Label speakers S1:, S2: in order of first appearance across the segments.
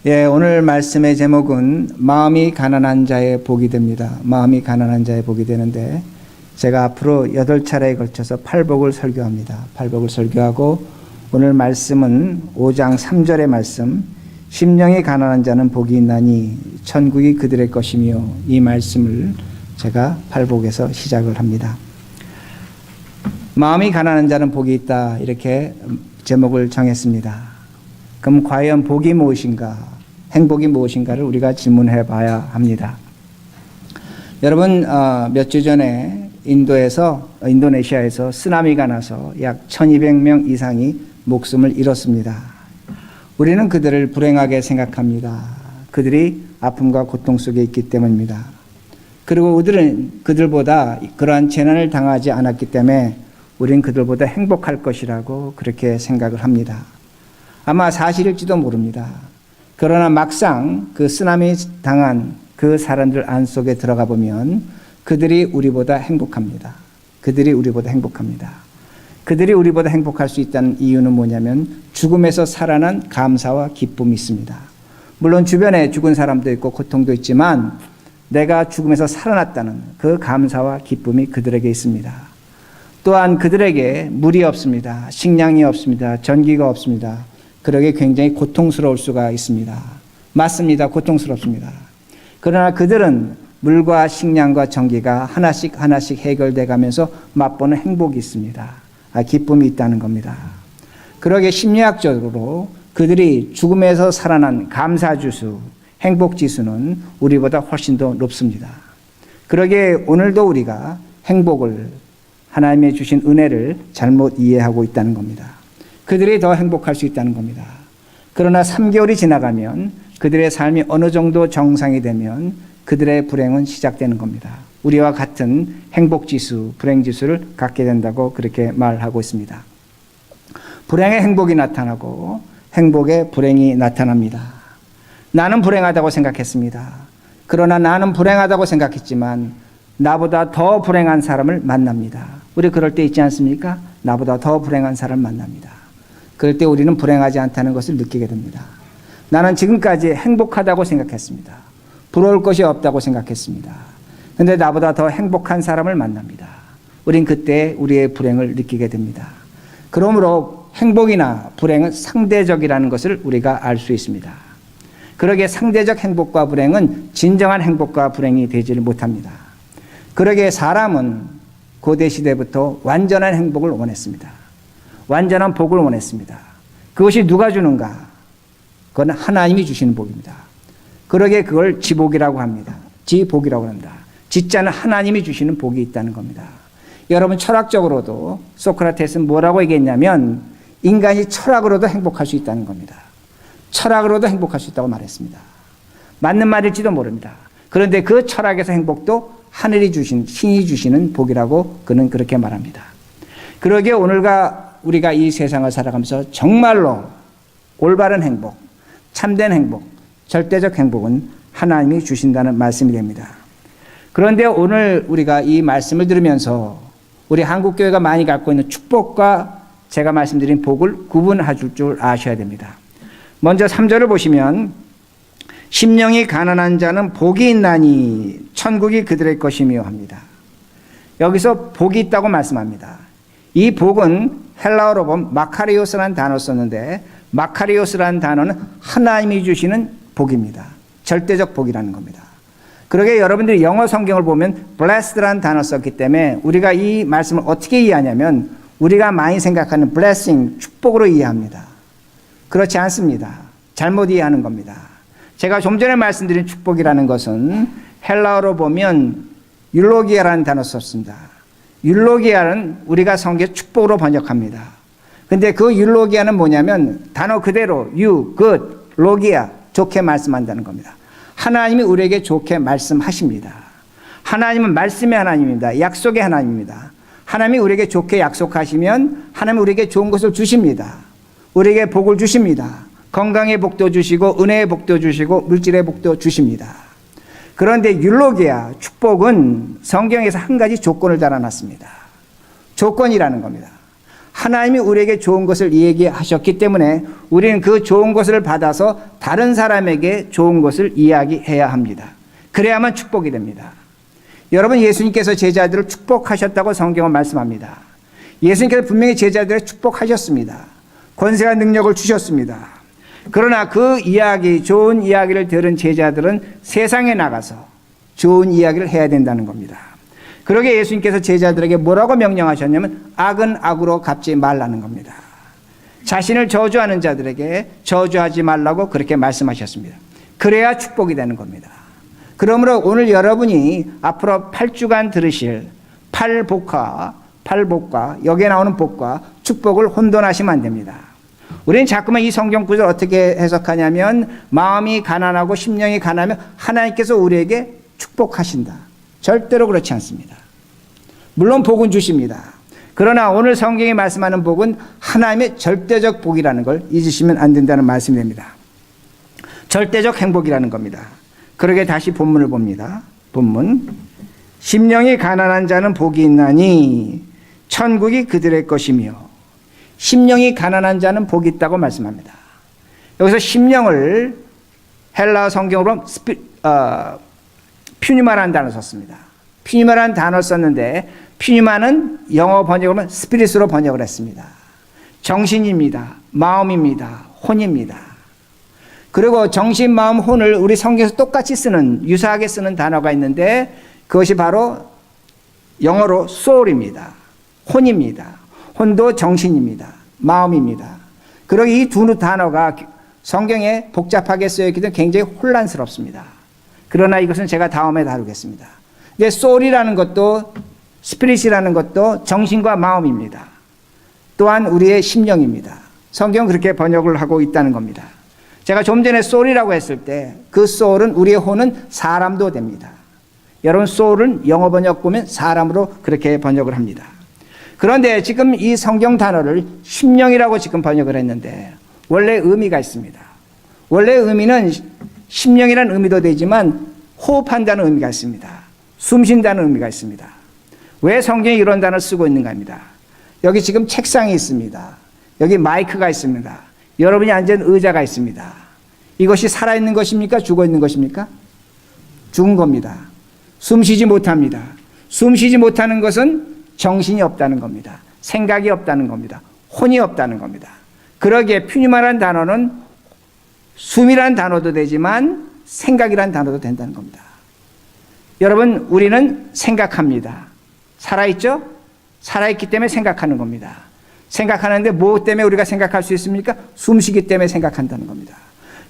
S1: 오늘 말씀의 제목은 마음이 가난한 자의 복이 됩니다. 마음이 가난한 자의 복이 되는데 제가 앞으로 8차례에 걸쳐서 팔복을 설교합니다. 팔복을 설교하고 오늘 말씀은 5장 3절의 말씀, 심령이 가난한 자는 복이 있나니 천국이 그들의 것이며, 이 말씀을 제가 팔복에서 시작을 합니다. 마음이 가난한 자는 복이 있다, 이렇게 제목을 정했습니다. 그럼 과연 복이 무엇인가, 행복이 무엇인가를 우리가 질문해 봐야 합니다. 여러분, 몇 주 전에 인도네시아에서 쓰나미가 나서 약 1200명 이상이 목숨을 잃었습니다. 우리는 그들을 불행하게 생각합니다. 그들이 아픔과 고통 속에 있기 때문입니다. 그리고 우리는 그들보다 그러한 재난을 당하지 않았기 때문에 우리는 그들보다 행복할 것이라고 그렇게 생각을 합니다. 아마 사실일지도 모릅니다. 그러나 막상 그 쓰나미 당한 그 사람들 안 속에 들어가 보면 그들이 우리보다 행복합니다. 그들이 우리보다 행복합니다. 그들이 우리보다 행복할 수 있다는 이유는 뭐냐면 죽음에서 살아난 감사와 기쁨이 있습니다. 물론 주변에 죽은 사람도 있고 고통도 있지만 내가 죽음에서 살아났다는 그 감사와 기쁨이 그들에게 있습니다. 또한 그들에게 물이 없습니다. 식량이 없습니다. 전기가 없습니다. 그러게 굉장히 고통스러울 수가 있습니다. 맞습니다. 고통스럽습니다. 그러나 그들은 물과 식량과 전기가 하나씩 해결돼 가면서 맛보는 행복이 있습니다. 기쁨이 있다는 겁니다. 그러게 심리학적으로 그들이 죽음에서 살아난 감사지수, 행복지수는 우리보다 훨씬 더 높습니다. 그러게 오늘도 우리가 행복을, 하나님의 주신 은혜를 잘못 이해하고 있다는 겁니다. 그들이 더 행복할 수 있다는 겁니다. 그러나 3개월이 지나가면 그들의 삶이 어느 정도 정상이 되면 그들의 불행은 시작되는 겁니다. 우리와 같은 행복지수, 불행지수를 갖게 된다고 그렇게 말하고 있습니다. 불행의 행복이 나타나고 행복의 불행이 나타납니다. 나는 불행하다고 생각했습니다. 그러나 나는 불행하다고 생각했지만 나보다 더 불행한 사람을 만납니다. 우리 그럴 때 있지 않습니까? 나보다 더 불행한 사람을 만납니다. 그럴 때 우리는 불행하지 않다는 것을 느끼게 됩니다. 나는 지금까지 행복하다고 생각했습니다. 부러울 것이 없다고 생각했습니다. 그런데 나보다 더 행복한 사람을 만납니다. 우린 그때 우리의 불행을 느끼게 됩니다. 그러므로 행복이나 불행은 상대적이라는 것을 우리가 알 수 있습니다. 그러기에 상대적 행복과 불행은 진정한 행복과 불행이 되지를 못합니다. 그러기에 사람은 고대시대부터 완전한 행복을 원했습니다. 완전한 복을 원했습니다. 그것이 누가 주는가? 그건 하나님이 주시는 복입니다. 그러기에 그걸 지복이라고 합니다. 지복이라고 합니다. 지자는 하나님이 주시는 복이 있다는 겁니다. 여러분, 철학적으로도 소크라테스는 뭐라고 얘기했냐면 인간이 철학으로도 행복할 수 있다는 겁니다. 철학으로도 행복할 수 있다고 말했습니다. 맞는 말일지도 모릅니다. 그런데 그 철학에서 행복도 하늘이 주신, 신이 주시는 복이라고 그는 그렇게 말합니다. 그러기에 오늘과 우리가 이 세상을 살아가면서 정말로 올바른 행복, 참된 행복, 절대적 행복은 하나님이 주신다는 말씀이 됩니다. 그런데 오늘 우리가 이 말씀을 들으면서 우리 한국교회가 많이 갖고 있는 축복과 제가 말씀드린 복을 구분해 줄 아셔야 됩니다. 먼저 3절을 보시면 심령이 가난한 자는 복이 있나니 천국이 그들의 것이며 합니다. 여기서 복이 있다고 말씀합니다. 이 복은 헬라어로 보면 마카리오스라는 단어를 썼는데 마카리오스라는 단어는 하나님이 주시는 복입니다. 절대적 복이라는 겁니다. 그러게 여러분들이 영어 성경을 보면 blessed라는 단어를 썼기 때문에 우리가 이 말씀을 어떻게 이해하냐면 우리가 많이 생각하는 blessing, 축복으로 이해합니다. 그렇지 않습니다. 잘못 이해하는 겁니다. 제가 좀 전에 말씀드린 축복이라는 것은 헬라어로 보면 율로기아라는 단어를 썼습니다. 율로기아는 우리가 성경에 축복으로 번역합니다. 근데 그 율로기아는 뭐냐면 단어 그대로 you, good, 로기아, 좋게 말씀한다는 겁니다. 하나님이 우리에게 좋게 말씀하십니다. 하나님은 말씀의 하나님입니다. 약속의 하나님입니다. 하나님이 우리에게 좋게 약속하시면 하나님이 우리에게 좋은 것을 주십니다. 우리에게 복을 주십니다. 건강의 복도 주시고 은혜의 복도 주시고 물질의 복도 주십니다. 그런데 율로기아, 축복은 성경에서 한 가지 조건을 달아놨습니다. 조건이라는 겁니다. 하나님이 우리에게 좋은 것을 이야기하셨기 때문에 우리는 그 좋은 것을 받아서 다른 사람에게 좋은 것을 이야기해야 합니다. 그래야만 축복이 됩니다. 여러분, 예수님께서 제자들을 축복하셨다고 성경은 말씀합니다. 예수님께서 분명히 제자들을 축복하셨습니다. 권세와 능력을 주셨습니다. 그러나 그 이야기, 좋은 이야기를 들은 제자들은 세상에 나가서 좋은 이야기를 해야 된다는 겁니다. 그러게 예수님께서 제자들에게 뭐라고 명령하셨냐면 악은 악으로 갚지 말라는 겁니다. 자신을 저주하는 자들에게 저주하지 말라고 그렇게 말씀하셨습니다. 그래야 축복이 되는 겁니다. 그러므로 오늘 여러분이 앞으로 8주간 들으실 팔복과 여기에 나오는 복과 축복을 혼돈하시면 안 됩니다. 우리는 자꾸만 이 성경 구절을 어떻게 해석하냐면 마음이 가난하고 심령이 가난하면 하나님께서 우리에게 축복하신다. 절대로 그렇지 않습니다. 물론 복은 주십니다. 그러나 오늘 성경이 말씀하는 복은 하나님의 절대적 복이라는 걸 잊으시면 안 된다는 말씀이 됩니다. 절대적 행복이라는 겁니다. 그러게 다시 본문을 봅니다. 본문. 심령이 가난한 자는 복이 있나니 천국이 그들의 것이며. 심령이 가난한 자는 복이 있다고 말씀합니다. 여기서 심령을 헬라어 성경으로 퓨니마라는 단어를 썼습니다. 퓨니마라는 단어를 썼는데 퓨니마는 영어 번역으로는 스피릿으로 번역을 했습니다. 정신입니다. 마음입니다. 혼입니다. 그리고 정신, 마음, 혼을 우리 성경에서 똑같이 쓰는, 유사하게 쓰는 단어가 있는데 그것이 바로 영어로 soul입니다. 혼입니다. 혼도 정신입니다. 마음입니다. 그리고 이 두 단어가 성경에 복잡하게 쓰여있기 때문에 굉장히 혼란스럽습니다. 그러나 이것은 제가 다음에 다루겠습니다. 이제 soul이라는 것도 스피릿이라는 것도 정신과 마음입니다. 또한 우리의 심령입니다. 성경은 그렇게 번역을 하고 있다는 겁니다. 제가 좀 전에 soul이라고 했을 때 그 soul은 우리의 혼은 사람도 됩니다. 여러분, soul은 영어 번역 보면 사람으로 그렇게 번역을 합니다. 그런데 지금 이 성경 단어를 심령이라고 지금 번역을 했는데 원래 의미가 있습니다. 원래 의미는 심령이라는 의미도 되지만 호흡한다는 의미가 있습니다. 숨 쉰다는 의미가 있습니다. 왜 성경이 이런 단어를 쓰고 있는가 합니다. 여기 지금 책상이 있습니다. 여기 마이크가 있습니다. 여러분이 앉은 의자가 있습니다. 이것이 살아있는 것입니까? 죽어있는 것입니까? 죽은 겁니다. 숨 쉬지 못합니다. 숨 쉬지 못하는 것은 정신이 없다는 겁니다. 생각이 없다는 겁니다. 혼이 없다는 겁니다. 그러기에 퓨니마라는 단어는 숨이라는 단어도 되지만 생각이라는 단어도 된다는 겁니다. 여러분, 우리는 생각합니다. 살아있죠? 살아있기 때문에 생각하는 겁니다. 생각하는데 무엇 때문에 우리가 생각할 수 있습니까? 숨쉬기 때문에 생각한다는 겁니다.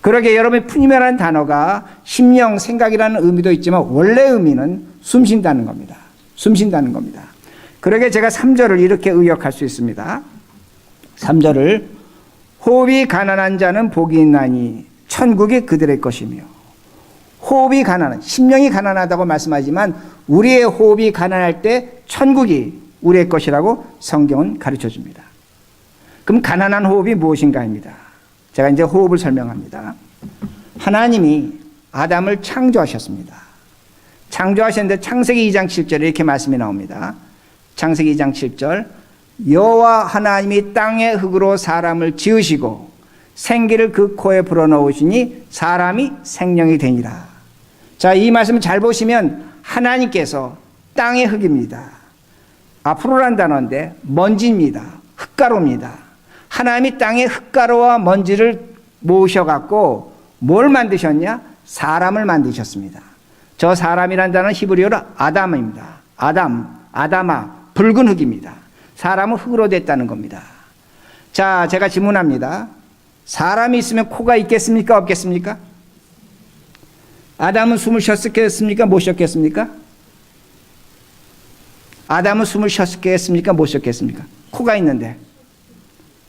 S1: 그러기에 여러분, 푸니메라는 단어가 심령, 생각이라는 의미도 있지만 원래 의미는 숨쉰다는 겁니다. 숨쉰다는 겁니다. 그러기에 제가 3절을 이렇게 의역할 수 있습니다. 3절을 호흡이 가난한 자는 복이 있나니 천국이 그들의 것이며. 호흡이 가난한, 심령이 가난하다고 말씀하지만 우리의 호흡이 가난할 때 천국이 우리의 것이라고 성경은 가르쳐 줍니다. 그럼 가난한 호흡이 무엇인가입니다. 제가 이제 호흡을 설명합니다. 하나님이 아담을 창조하셨습니다. 창조하셨는데 창세기 2장 7절에 이렇게 말씀이 나옵니다. 창세기 2장 7절. 여호와 하나님이 땅의 흙으로 사람을 지으시고 생기를 그 코에 불어넣으시니 사람이 생명이 되니라. 자, 이 말씀을 잘 보시면 하나님께서 땅의 흙입니다. 앞으로란 단어인데 먼지입니다. 흙가루입니다. 하나님이 땅의 흙가루와 먼지를 모으셔갖고 뭘 만드셨냐? 사람을 만드셨습니다. 저 사람이란 단어는 히브리어로 아담입니다. 아다마, 붉은 흙입니다. 사람은 흙으로 됐다는 겁니다. 자, 제가 질문합니다. 사람이 있으면 코가 있겠습니까? 없겠습니까? 아담은 숨을 쉬었겠습니까? 못 쉬었겠습니까? 아담은 숨을 쉬었겠습니까? 못 쉬었겠습니까? 코가 있는데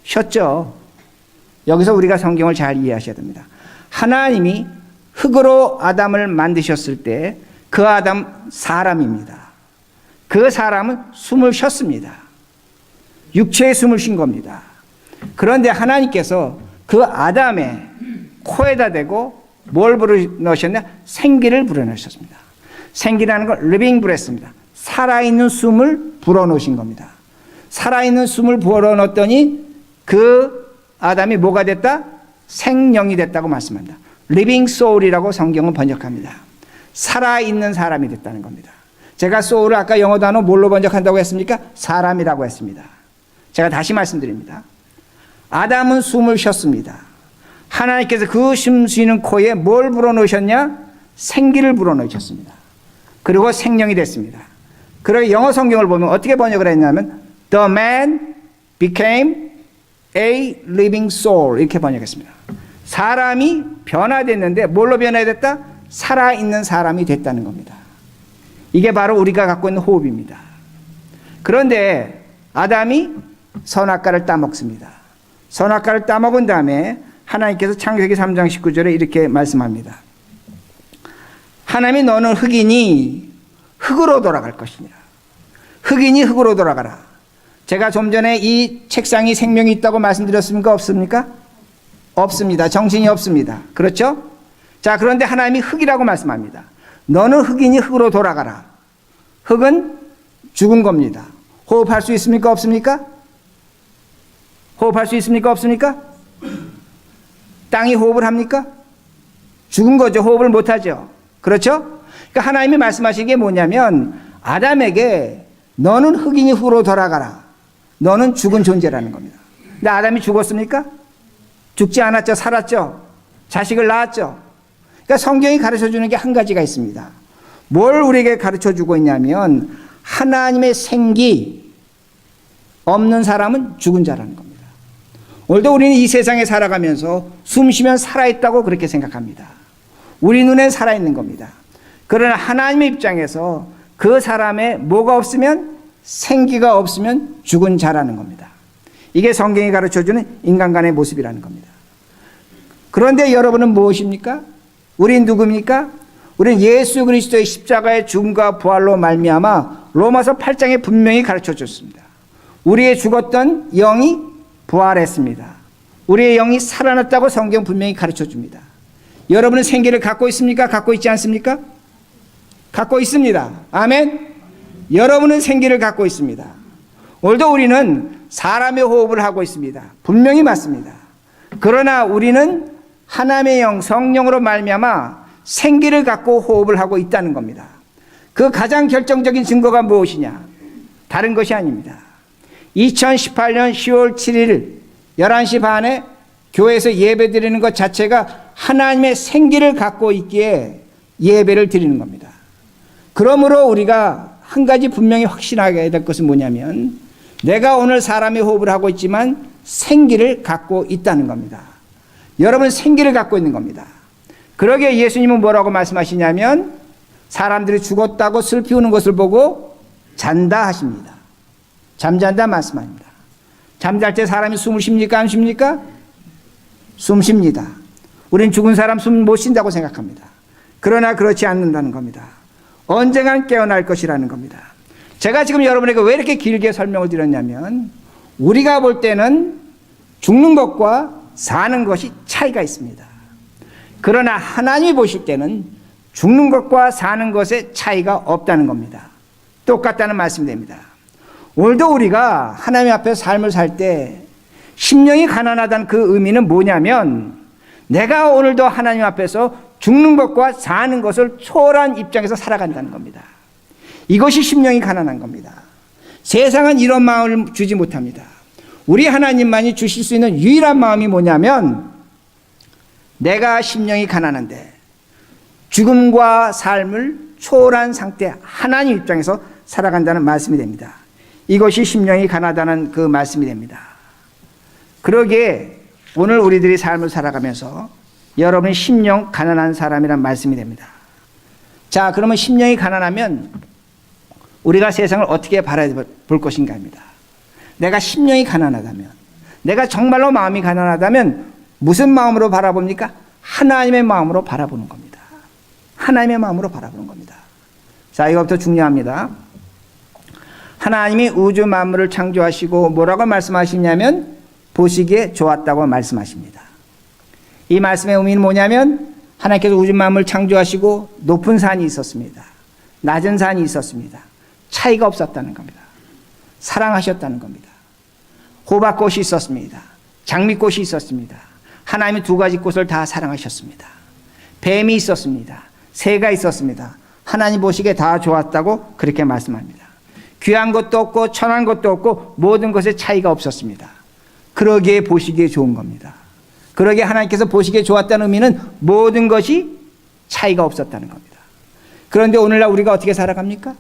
S1: 쉬었죠. 여기서 우리가 성경을 잘 이해하셔야 됩니다. 하나님이 흙으로 아담을 만드셨을 때 그 아담 사람입니다. 그 사람은 숨을 쉬었습니다. 육체의 숨을 쉰 겁니다. 그런데 하나님께서 그 아담의 코에다 대고 뭘 불어넣으셨냐? 생기를 불어넣으셨습니다. 생기라는 건 living breath입니다. 살아있는 숨을 불어넣으신 겁니다. 살아있는 숨을 불어넣었더니 그 아담이 뭐가 됐다? 생명이 됐다고 말씀합니다. living soul이라고 성경은 번역합니다. 살아있는 사람이 됐다는 겁니다. 제가 soul을 아까 영어 단어 뭘로 번역한다고 했습니까? 사람이라고 했습니다. 제가 다시 말씀드립니다. 아담은 숨을 쉬었습니다. 하나님께서 그 숨 쉬는 코에 뭘 불어넣으셨냐? 생기를 불어넣으셨습니다. 그리고 생명이 됐습니다. 그러게 영어 성경을 보면 어떻게 번역을 했냐면 The man became a living soul 이렇게 번역했습니다. 사람이 변화됐는데 뭘로 변화됐다? 살아있는 사람이 됐다는 겁니다. 이게 바로 우리가 갖고 있는 호흡입니다. 그런데 아담이 선악과를 따먹습니다. 선악과를 따먹은 다음에 하나님께서 창세기 3장 19절에 이렇게 말씀합니다. 하나님이 너는 흙이니 흙으로 돌아갈 것이니라. 흙이니 흙으로 돌아가라. 제가 좀 전에 이 책상이 생명이 있다고 말씀드렸습니까? 없습니까? 없습니다. 정신이 없습니다. 그렇죠? 자, 그런데 하나님이 흙이라고 말씀합니다. 너는 흙이니 흙으로 돌아가라. 흙은 죽은 겁니다. 호흡할 수 있습니까? 없습니까? 호흡할 수 있습니까? 없습니까? 땅이 호흡을 합니까? 죽은 거죠. 호흡을 못하죠. 그렇죠? 그러니까 하나님이 말씀하신 게 뭐냐면 아담에게 너는 흙이니 흙으로 돌아가라. 너는 죽은 존재라는 겁니다. 근데 아담이 죽었습니까? 죽지 않았죠. 살았죠. 자식을 낳았죠. 그러니까 성경이 가르쳐주는 게 한 가지가 있습니다. 뭘 우리에게 가르쳐주고 있냐면 하나님의 생기 없는 사람은 죽은 자라는 겁니다. 오늘도 우리는 이 세상에 살아가면서 숨 쉬면 살아있다고 그렇게 생각합니다. 우리 눈엔 살아있는 겁니다. 그러나 하나님의 입장에서 그 사람의 뭐가 없으면 생기가 없으면 죽은 자라는 겁니다. 이게 성경이 가르쳐주는 인간관의 모습이라는 겁니다. 그런데 여러분은 무엇입니까? 우린 누굽니까? 우리는 예수 그리스도의 십자가의 죽음과 부활로 말미암아 로마서 8장에 분명히 가르쳐줬습니다. 우리의 죽었던 영이 부활했습니다. 우리의 영이 살아났다고 성경 분명히 가르쳐줍니다. 여러분은 생기를 갖고 있습니까? 갖고 있지 않습니까? 갖고 있습니다. 아멘. 여러분은 생기를 갖고 있습니다. 오늘도 우리는 사람의 호흡을 하고 있습니다. 분명히 맞습니다. 그러나 우리는 하나님의 영, 성령으로 말미암아 생기를 갖고 호흡을 하고 있다는 겁니다. 그 가장 결정적인 증거가 무엇이냐? 다른 것이 아닙니다. 2018년 10월 7일 11시 반에 교회에서 예배 드리는 것 자체가 하나님의 생기를 갖고 있기에 예배를 드리는 겁니다. 그러므로 우리가 한 가지 분명히 확신하게 될 것은 뭐냐면 내가 오늘 사람의 호흡을 하고 있지만 생기를 갖고 있다는 겁니다. 여러분 생기를 갖고 있는 겁니다. 그러기에 예수님은 뭐라고 말씀하시냐면 사람들이 죽었다고 슬피 우는 것을 보고 잔다 하십니다. 잠잔다 말씀합니다. 잠잘 때 사람이 숨을 쉽니까? 안 쉽니까? 숨 쉽니다. 우린 죽은 사람 숨 못 쉰다고 생각합니다. 그러나 그렇지 않는다는 겁니다. 언젠간 깨어날 것이라는 겁니다. 제가 지금 여러분에게 왜 이렇게 길게 설명을 드렸냐면 우리가 볼 때는 죽는 것과 사는 것이 차이가 있습니다. 그러나 하나님이 보실 때는 죽는 것과 사는 것에 차이가 없다는 겁니다. 똑같다는 말씀이 됩니다. 오늘도 우리가 하나님 앞에 삶을 살 때 심령이 가난하다는 그 의미는 뭐냐면 내가 오늘도 하나님 앞에서 죽는 것과 사는 것을 초월한 입장에서 살아간다는 겁니다. 이것이 심령이 가난한 겁니다. 세상은 이런 마음을 주지 못합니다. 우리 하나님만이 주실 수 있는 유일한 마음이 뭐냐면 내가 심령이 가난한데 죽음과 삶을 초월한 상태 하나님 입장에서 살아간다는 말씀이 됩니다. 이것이 심령이 가난하다는 그 말씀이 됩니다. 그러기에 오늘 우리들이 삶을 살아가면서 여러분이 심령 가난한 사람이란 말씀이 됩니다. 자, 그러면 심령이 가난하면 우리가 세상을 어떻게 바라볼 것인가 합니다. 내가 심령이 가난하다면, 내가 정말로 마음이 가난하다면 무슨 마음으로 바라봅니까? 하나님의 마음으로 바라보는 겁니다. 하나님의 마음으로 바라보는 겁니다. 자, 이것부터 중요합니다. 하나님이 우주 만물을 창조하시고 뭐라고 말씀하시냐면 보시기에 좋았다고 말씀하십니다. 이 말씀의 의미는 뭐냐면 하나님께서 우주 만물을 창조하시고 높은 산이 있었습니다. 낮은 산이 있었습니다. 차이가 없었다는 겁니다. 사랑하셨다는 겁니다. 호박꽃이 있었습니다. 장미꽃이 있었습니다. 하나님이 두 가지 꽃을 다 사랑하셨습니다. 뱀이 있었습니다. 새가 있었습니다. 하나님 보시기에 다 좋았다고 그렇게 말씀합니다. 귀한 것도 없고 천한 것도 없고 모든 것에 차이가 없었습니다. 그러기에 보시기에 좋은 겁니다. 그러기에 하나님께서 보시기에 좋았다는 의미는 모든 것이 차이가 없었다는 겁니다. 그런데 오늘날 우리가 어떻게 살아갑니까?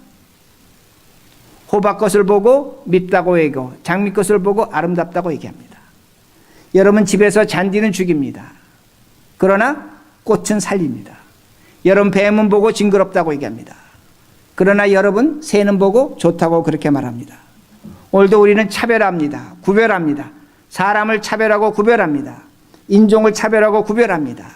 S1: 호박꽃을 보고 밉다고 얘기하고 장미꽃을 보고 아름답다고 얘기합니다. 여러분 집에서 잔디는 죽입니다. 그러나 꽃은 살립니다. 여러분 뱀은 보고 징그럽다고 얘기합니다. 그러나 여러분 새는 보고 좋다고 그렇게 말합니다. 오늘도 우리는 차별합니다. 구별합니다. 사람을 차별하고 구별합니다. 인종을 차별하고 구별합니다.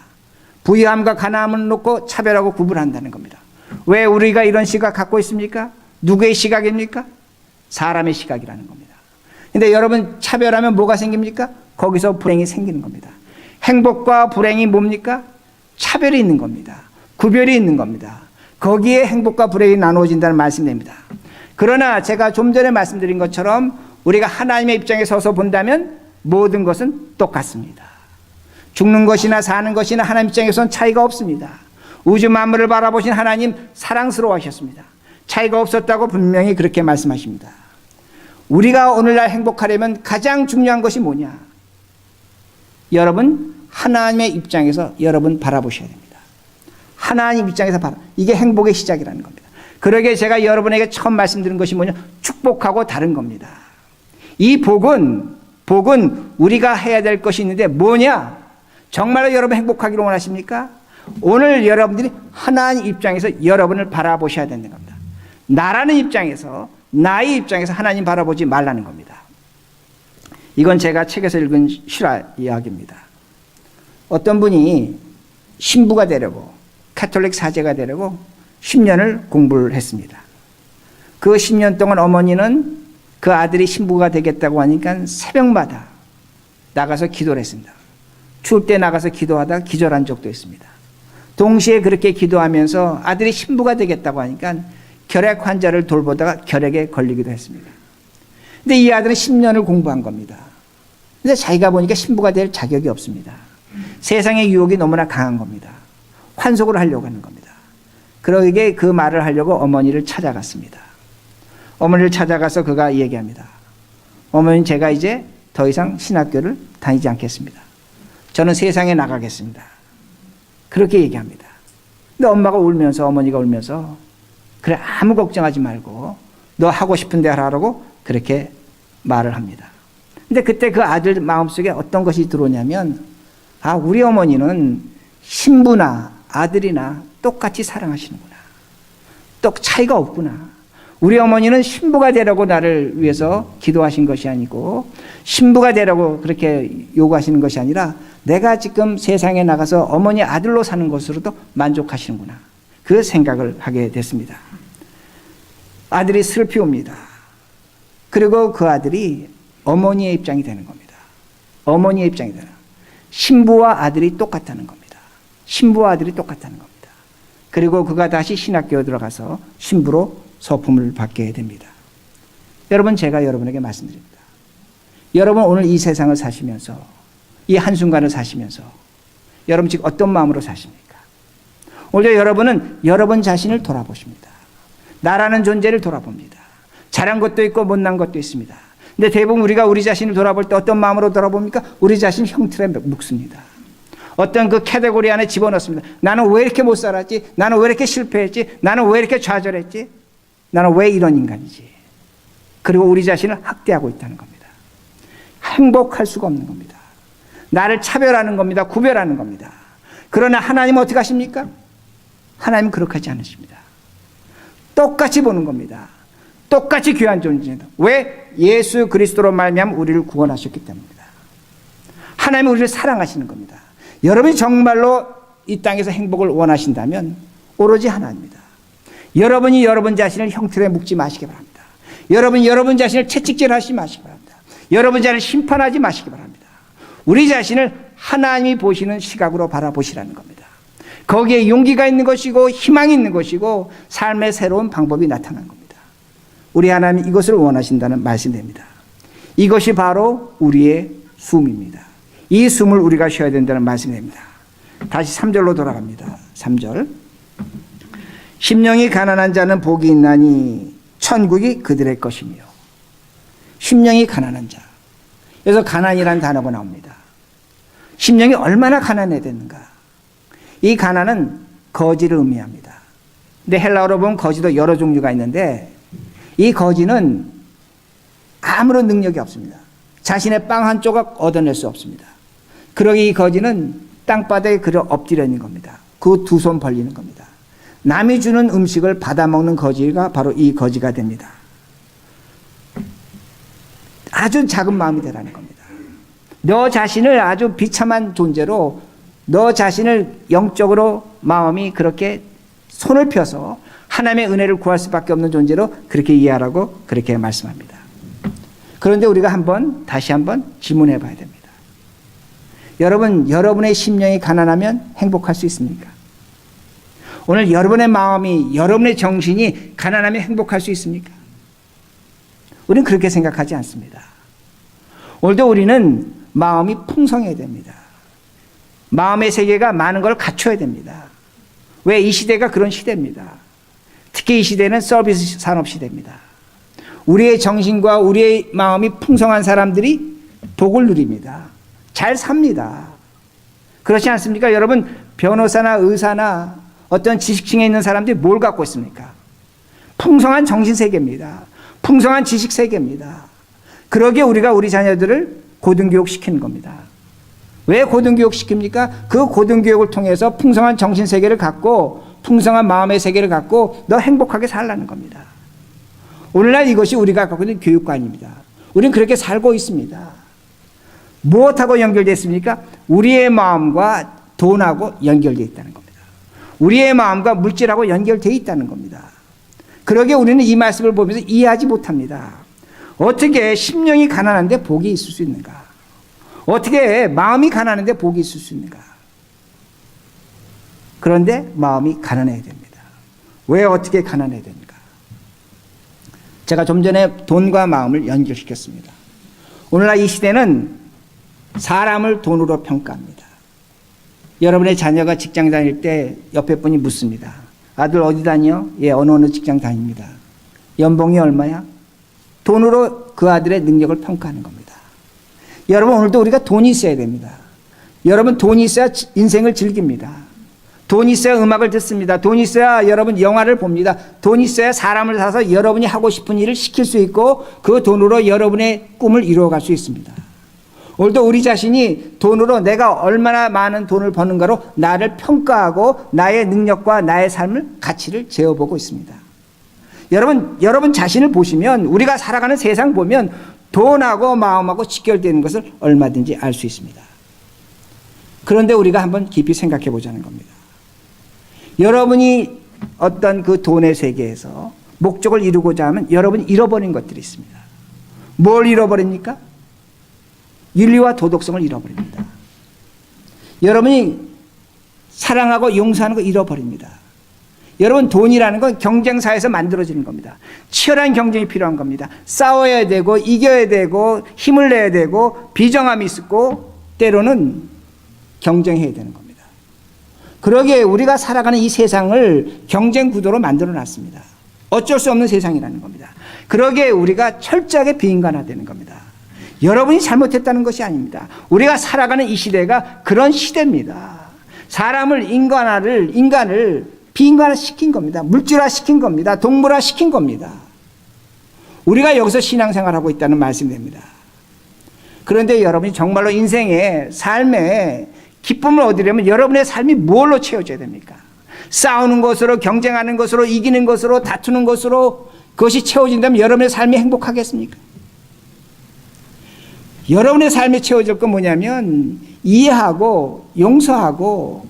S1: 부유함과 가난함을 놓고 차별하고 구분한다는 겁니다. 왜 우리가 이런 시각 갖고 있습니까? 누구의 시각입니까? 사람의 시각이라는 겁니다. 근데 여러분 차별하면 뭐가 생깁니까? 거기서 불행이 생기는 겁니다. 행복과 불행이 뭡니까? 차별이 있는 겁니다. 구별이 있는 겁니다. 거기에 행복과 불행이 나누어진다는 말씀입니다. 그러나 제가 좀 전에 말씀드린 것처럼 우리가 하나님의 입장에 서서 본다면 모든 것은 똑같습니다. 죽는 것이나 사는 것이나 하나님 입장에서는 차이가 없습니다. 우주 만물을 바라보신 하나님 사랑스러워하셨습니다. 차이가 없었다고 분명히 그렇게 말씀하십니다. 우리가 오늘날 행복하려면 가장 중요한 것이 뭐냐? 여러분 하나님의 입장에서 여러분 바라보셔야 됩니다. 하나님 입장에서 이게 행복의 시작이라는 겁니다. 그러기에 제가 여러분에게 처음 말씀드린 것이 뭐냐? 축복하고 다른 겁니다. 이 복은 우리가 해야 될 것이 있는데 뭐냐? 정말로 여러분 행복하기를 원하십니까? 오늘 여러분들이 하나님 입장에서 여러분을 바라보셔야 되는 겁니다. 나라는 입장에서 나의 입장에서 하나님 바라보지 말라는 겁니다. 이건 제가 책에서 읽은 실화 이야기입니다. 어떤 분이 신부가 되려고 가톨릭 사제가 되려고 10년을 공부를 했습니다. 그 10년 동안 어머니는 그 아들이 신부가 되겠다고 하니까 새벽마다 나가서 기도를 했습니다. 추울 때 나가서 기도하다가 기절한 적도 있습니다. 동시에 그렇게 기도하면서 아들이 신부가 되겠다고 하니까 결핵 환자를 돌보다가 결핵에 걸리기도 했습니다. 근데 이 아들은 10년을 공부한 겁니다. 근데 자기가 보니까 신부가 될 자격이 없습니다. 세상의 유혹이 너무나 강한 겁니다. 환속을 하려고 하는 겁니다. 그러기에 그 말을 하려고 어머니를 찾아갔습니다. 어머니를 찾아가서 그가 얘기합니다. 어머니, 제가 이제 더 이상 신학교를 다니지 않겠습니다. 저는 세상에 나가겠습니다. 그렇게 얘기합니다. 근데 엄마가 울면서, 어머니가 울면서, 그래, 아무 걱정하지 말고 너 하고 싶은 데 하라고 그렇게 말을 합니다. 근데 그때 그 아들 마음속에 어떤 것이 들어오냐면, 아, 우리 어머니는 신부나 아들이나 똑같이 사랑하시는구나. 또 차이가 없구나. 우리 어머니는 신부가 되라고 나를 위해서 기도하신 것이 아니고 신부가 되라고 그렇게 요구하시는 것이 아니라 내가 지금 세상에 나가서 어머니 아들로 사는 것으로도 만족하시는구나. 그 생각을 하게 됐습니다. 아들이 슬피 옵니다. 그리고 그 아들이 어머니의 입장이 되는 겁니다. 어머니의 입장이 되는. 신부와 아들이 똑같다는 겁니다. 신부와 아들이 똑같다는 겁니다. 그리고 그가 다시 신학교에 들어가서 신부로 서품을 받게 됩니다. 여러분, 제가 여러분에게 말씀드립니다. 여러분 오늘 이 세상을 사시면서, 이 한순간을 사시면서 여러분 지금 어떤 마음으로 사십니까? 오히려 여러분은 여러분 자신을 돌아보십니다. 나라는 존재를 돌아봅니다. 잘한 것도 있고 못난 것도 있습니다. 근데 대부분 우리가 우리 자신을 돌아볼 때 어떤 마음으로 돌아봅니까? 우리 자신 형틀에 묶습니다. 어떤 그 카테고리 안에 집어넣습니다. 나는 왜 이렇게 못 살았지? 나는 왜 이렇게 실패했지? 나는 왜 이렇게 좌절했지? 나는 왜 이런 인간이지? 그리고 우리 자신을 학대하고 있다는 겁니다. 행복할 수가 없는 겁니다. 나를 차별하는 겁니다. 구별하는 겁니다. 그러나 하나님은 어떻게 하십니까? 하나님은 그렇게 하지 않으십니다. 똑같이 보는 겁니다. 똑같이 귀한 존재다. 왜? 예수 그리스도로 말미암아 우리를 구원하셨기 때문입니다. 하나님은 우리를 사랑하시는 겁니다. 여러분이 정말로 이 땅에서 행복을 원하신다면 오로지 하나입니다. 여러분이 여러분 자신을 형틀에 묶지 마시기 바랍니다. 여러분이 여러분 자신을 채찍질하지 마시기 바랍니다. 여러분 자신을 심판하지 마시기 바랍니다. 우리 자신을 하나님이 보시는 시각으로 바라보시라는 겁니다. 거기에 용기가 있는 것이고 희망이 있는 것이고 삶의 새로운 방법이 나타난 겁니다. 우리 하나님 이것을 원하신다는 말씀입니다. 이것이 바로 우리의 숨입니다. 이 숨을 우리가 쉬어야 된다는 말씀입니다. 다시 3절로 돌아갑니다. 3절. 심령이 가난한 자는 복이 있나니 천국이 그들의 것이며. 심령이 가난한 자. 그래서 가난이라는 단어가 나옵니다. 심령이 얼마나 가난해야 되는가. 이 가난은 거지를 의미합니다. 근데 헬라어로 보면 거지도 여러 종류가 있는데 이 거지는 아무런 능력이 없습니다. 자신의 빵 한 조각 얻어낼 수 없습니다. 그러기 이 거지는 땅바닥에 그려 엎드려 있는 겁니다. 그 두 손 벌리는 겁니다. 남이 주는 음식을 받아먹는 거지가 바로 이 거지가 됩니다. 아주 작은 마음이 되라는 겁니다. 너 자신을 아주 비참한 존재로, 너 자신을 영적으로 마음이 그렇게 손을 펴서 하나님의 은혜를 구할 수밖에 없는 존재로 그렇게 이해하라고 그렇게 말씀합니다. 그런데 우리가 다시 한번 질문해 봐야 됩니다. 여러분, 여러분의 심령이 가난하면 행복할 수 있습니까? 오늘 여러분의 마음이, 여러분의 정신이 가난하면 행복할 수 있습니까? 우리는 그렇게 생각하지 않습니다. 오늘도 우리는 마음이 풍성해야 됩니다. 마음의 세계가 많은 걸 갖춰야 됩니다. 왜? 이 시대가 그런 시대입니다. 특히 이 시대는 서비스 산업 시대입니다. 우리의 정신과 우리의 마음이 풍성한 사람들이 복을 누립니다. 잘 삽니다. 그렇지 않습니까? 여러분, 변호사나 의사나 어떤 지식층에 있는 사람들이 뭘 갖고 있습니까? 풍성한 정신세계입니다. 풍성한 지식세계입니다. 그러기에 우리가 우리 자녀들을 고등교육 시키는 겁니다. 왜 고등교육 시킵니까? 그 고등교육을 통해서 풍성한 정신세계를 갖고 풍성한 마음의 세계를 갖고 너 행복하게 살라는 겁니다. 오늘날 이것이 우리가 갖고 있는 교육관입니다. 우리는 그렇게 살고 있습니다. 무엇하고 연결되어 있습니까? 우리의 마음과 돈하고 연결되어 있다는 겁니다. 우리의 마음과 물질하고 연결되어 있다는 겁니다. 그러기에 우리는 이 말씀을 보면서 이해하지 못합니다. 어떻게 심령이 가난한데 복이 있을 수 있는가? 어떻게 마음이 가난한데 복이 있을 수 있는가? 그런데 마음이 가난해야 됩니다. 왜 어떻게 가난해야 됩니까? 제가 좀 전에 돈과 마음을 연결시켰습니다. 오늘날 이 시대는 사람을 돈으로 평가합니다. 여러분의 자녀가 직장 다닐 때 옆에 분이 묻습니다. 아들 어디 다녀? 예, 어느 직장 다닙니다. 연봉이 얼마야? 돈으로 그 아들의 능력을 평가하는 겁니다. 여러분, 오늘도 우리가 돈이 있어야 됩니다. 여러분, 돈이 있어야 인생을 즐깁니다. 돈이 있어야 음악을 듣습니다. 돈이 있어야 여러분 영화를 봅니다. 돈이 있어야 사람을 사서 여러분이 하고 싶은 일을 시킬 수 있고 그 돈으로 여러분의 꿈을 이루어갈 수 있습니다. 오늘도 우리 자신이 돈으로 내가 얼마나 많은 돈을 버는가로 나를 평가하고 나의 능력과 나의 삶을 가치를 재어보고 있습니다. 여러분 자신을 보시면, 우리가 살아가는 세상 보면 돈하고 마음하고 직결되는 것을 얼마든지 알 수 있습니다. 그런데 우리가 한번 깊이 생각해 보자는 겁니다. 여러분이 어떤 그 돈의 세계에서 목적을 이루고자 하면 여러분이 잃어버린 것들이 있습니다. 뭘 잃어버립니까? 윤리와 도덕성을 잃어버립니다. 여러분이 사랑하고 용서하는 거 잃어버립니다. 여러분, 돈이라는 건 경쟁사에서 만들어지는 겁니다. 치열한 경쟁이 필요한 겁니다. 싸워야 되고 이겨야 되고 힘을 내야 되고 비정함이 있고 때로는 경쟁해야 되는 겁니다. 그러기에 우리가 살아가는 이 세상을 경쟁 구도로 만들어 놨습니다. 어쩔 수 없는 세상이라는 겁니다. 그러기에 우리가 철저하게 비인간화되는 겁니다. 여러분이 잘못했다는 것이 아닙니다. 우리가 살아가는 이 시대가 그런 시대입니다. 인간을 비인간화 시킨 겁니다. 물질화 시킨 겁니다. 동물화 시킨 겁니다. 우리가 여기서 신앙생활하고 있다는 말씀입니다. 그런데 여러분이 정말로 인생의 삶에 기쁨을 얻으려면 여러분의 삶이 뭘로 채워져야 됩니까? 싸우는 것으로, 경쟁하는 것으로, 이기는 것으로, 다투는 것으로 그것이 채워진다면 여러분의 삶이 행복하겠습니까? 여러분의 삶이 채워질 건 뭐냐면 이해하고 용서하고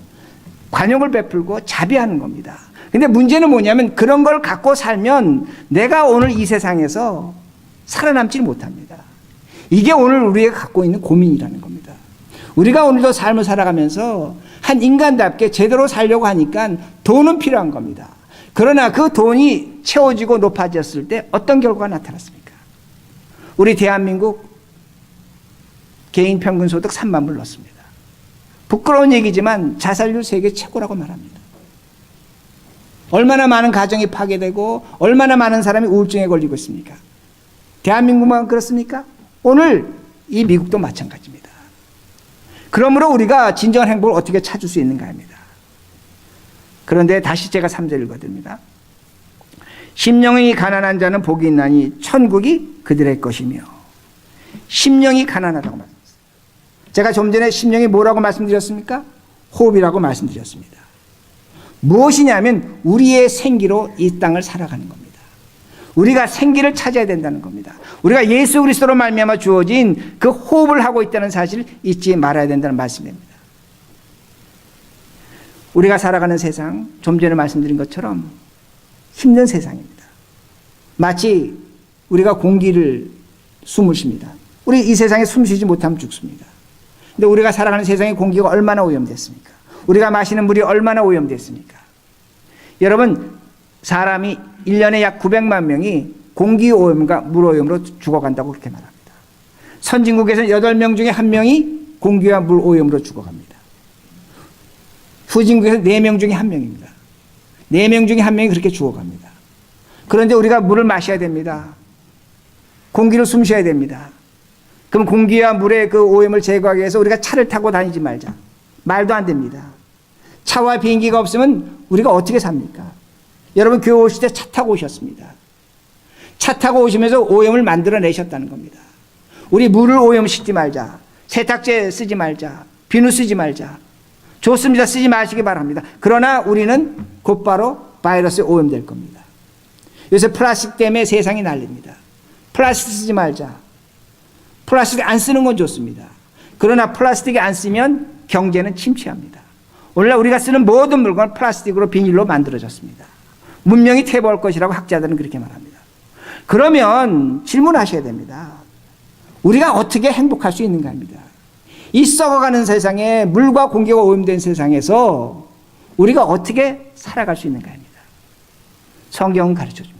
S1: 관용을 베풀고 자비하는 겁니다. 근데 문제는 뭐냐면 그런 걸 갖고 살면 내가 오늘 이 세상에서 살아남지 못합니다. 이게 오늘 우리가 갖고 있는 고민이라는 겁니다. 우리가 오늘도 삶을 살아가면서 한 인간답게 제대로 살려고 하니까 돈은 필요한 겁니다. 그러나 그 돈이 채워지고 높아졌을 때 어떤 결과가 나타났습니까? 우리 대한민국 개인 평균 소득 3만 불 넣습니다. 부끄러운 얘기지만 자살률 세계 최고라고 말합니다. 얼마나 많은 가정이 파괴되고 얼마나 많은 사람이 우울증에 걸리고 있습니까? 대한민국만 그렇습니까? 오늘 이 미국도 마찬가지입니다. 그러므로 우리가 진정한 행복을 어떻게 찾을 수 있는가 합니다. 그런데 다시 제가 3절 읽어드립니다. 심령이 가난한 자는 복이 있나니 천국이 그들의 것이며. 심령이 가난하다고 말씀했습니다. 제가 좀 전에 심령이 뭐라고 말씀드렸습니까? 호흡이라고 말씀드렸습니다. 무엇이냐면 우리의 생기로 이 땅을 살아가는 겁니다. 우리가 생기를 찾아야 된다는 겁니다. 우리가 예수 그리스도로 말미암아 주어진 그 호흡을 하고 있다는 사실을 잊지 말아야 된다는 말씀입니다. 우리가 살아가는 세상, 좀 전에 말씀드린 것처럼 힘든 세상입니다. 마치 우리가 공기를 숨을 쉽니다. 우리 이 세상에 숨 쉬지 못하면 죽습니다. 근데 우리가 살아가는 세상의 공기가 얼마나 오염됐습니까? 우리가 마시는 물이 얼마나 오염됐습니까? 여러분, 사람이 1년에 약 900만 명이 공기 오염과 물 오염으로 죽어간다고 그렇게 말합니다. 선진국에서는 8명 중에 1명이 공기와 물 오염으로 죽어갑니다. 후진국에서 4명 중에 1명입니다. 4명 중에 1명이 그렇게 죽어갑니다. 그런데 우리가 물을 마셔야 됩니다. 공기를 숨 쉬어야 됩니다. 그럼 공기와 물의 그 오염을 제거하기 위해서 우리가 차를 타고 다니지 말자. 말도 안 됩니다. 차와 비행기가 없으면 우리가 어떻게 삽니까? 여러분 교회 오실 때 차 타고 오셨습니다. 차 타고 오시면서 오염을 만들어내셨다는 겁니다. 우리 물을 오염시키지 말자. 세탁제 쓰지 말자. 비누 쓰지 말자. 좋습니다. 쓰지 마시기 바랍니다. 그러나 우리는 곧바로 바이러스에 오염될 겁니다. 요새 플라스틱 때문에 세상이 난립니다. 플라스틱 쓰지 말자. 플라스틱 안 쓰는 건 좋습니다. 그러나 플라스틱 안 쓰면 경제는 침체합니다. 오늘날 우리가 쓰는 모든 물건은 플라스틱으로 비닐로 만들어졌습니다. 문명이 퇴보할 것이라고 학자들은 그렇게 말합니다. 그러면 질문하셔야 됩니다. 우리가 어떻게 행복할 수 있는가 합니다. 이 썩어가는 세상에 물과 공기가 오염된 세상에서 우리가 어떻게 살아갈 수 있는가 합니다. 성경은 가르쳐줍니다.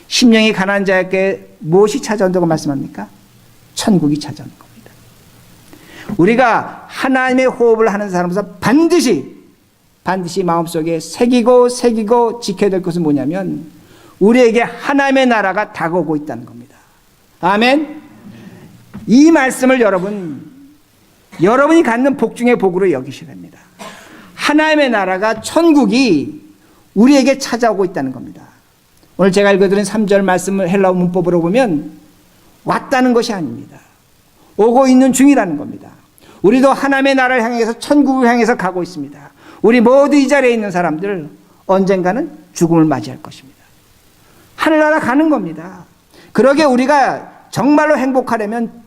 S1: 심령이 가난한 자에게 무엇이 찾아온다고 말씀합니까? 천국이 찾아오는 겁니다. 우리가 하나님의 호흡을 하는 사람으로서 반드시 마음속에 새기고 지켜야 될 것은 뭐냐면 우리에게 하나님의 나라가 다가오고 있다는 겁니다. 아멘. 이 말씀을 여러분이 갖는 복 중의 복으로 여기셔야 됩니다. 하나님의 나라가 천국이 우리에게 찾아오고 있다는 겁니다. 오늘 제가 읽어드린 3절 말씀을 헬라어 문법으로 보면 왔다는 것이 아닙니다. 오고 있는 중이라는 겁니다. 우리도 하나님의 나라를 향해서 천국을 향해서 가고 있습니다. 우리 모두 이 자리에 있는 사람들 언젠가는 죽음을 맞이할 것입니다. 하늘나라 가는 겁니다. 그러게 우리가 정말로 행복하려면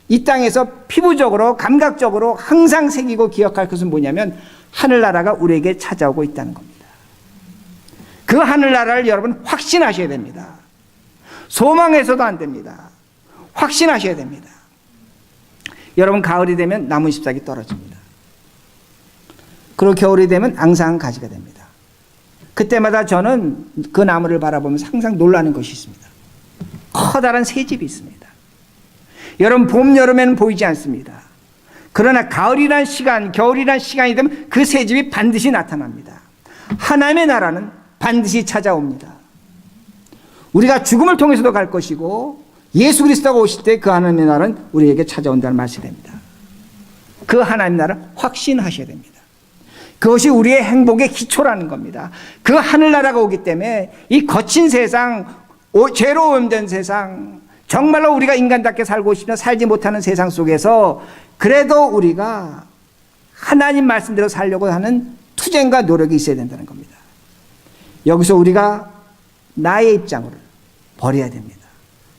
S1: 이 땅에서 피부적으로 감각적으로 항상 새기고 기억할 것은 뭐냐면 하늘나라가 우리에게 찾아오고 있다는 겁니다. 그 하늘나라를 여러분 확신하셔야 됩니다. 소망해서도 안 됩니다. 확신하셔야 됩니다. 여러분 가을이 되면 나무 잎사귀 떨어집니다. 그리고 겨울이 되면 앙상한 가지가 됩니다. 그때마다 저는 그 나무를 바라보면서 항상 놀라는 것이 있습니다. 커다란 새집이 있습니다. 여러분 봄, 여름에는 보이지 않습니다. 그러나 가을이란 시간, 겨울이란 시간이 되면 그 새집이 반드시 나타납니다. 하나님의 나라는 반드시 찾아옵니다. 우리가 죽음을 통해서도 갈 것이고 예수 그리스도가 오실 때 그 하나님의 나라는 우리에게 찾아온다는 말씀이 됩니다. 그 하나님의 나라를 확신하셔야 됩니다. 그것이 우리의 행복의 기초라는 겁니다. 그 하늘나라가 오기 때문에 이 거친 세상, 죄로 오염된 세상, 정말로 우리가 인간답게 살고 싶으면 살지 못하는 세상 속에서 그래도 우리가 하나님 말씀대로 살려고 하는 투쟁과 노력이 있어야 된다는 겁니다. 여기서 우리가 나의 입장을 버려야 됩니다.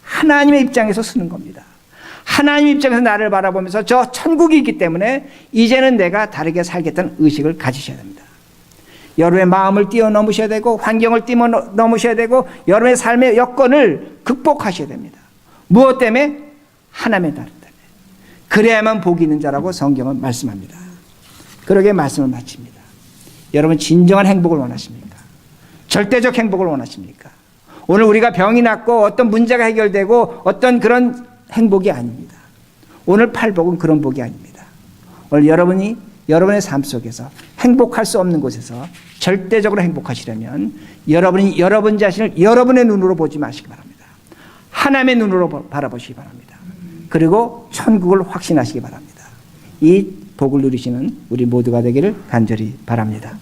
S1: 하나님의 입장에서 쓰는 겁니다. 하나님 입장에서 나를 바라보면서 저 천국이 있기 때문에 이제는 내가 다르게 살겠다는 의식을 가지셔야 됩니다. 여러분의 마음을 뛰어넘으셔야 되고 환경을 뛰어넘으셔야 되고 여러분의 삶의 여건을 극복하셔야 됩니다. 무엇 때문에? 하나님의 나라 때문에. 그래야만 복이 있는 자라고 성경은 말씀합니다. 그러게 말씀을 마칩니다. 여러분 진정한 행복을 원하십니까? 절대적 행복을 원하십니까? 오늘 우리가 병이 낫고 어떤 문제가 해결되고 어떤 그런 행복이 아닙니다. 오늘 팔복은 그런 복이 아닙니다. 오늘 여러분이 여러분의 삶 속에서 행복할 수 없는 곳에서 절대적으로 행복하시려면 여러분이 여러분 자신을 여러분의 눈으로 보지 마시기 바랍니다. 하나님의 눈으로 바라보시기 바랍니다. 그리고 천국을 확신하시기 바랍니다. 이 복을 누리시는 우리 모두가 되기를 간절히 바랍니다.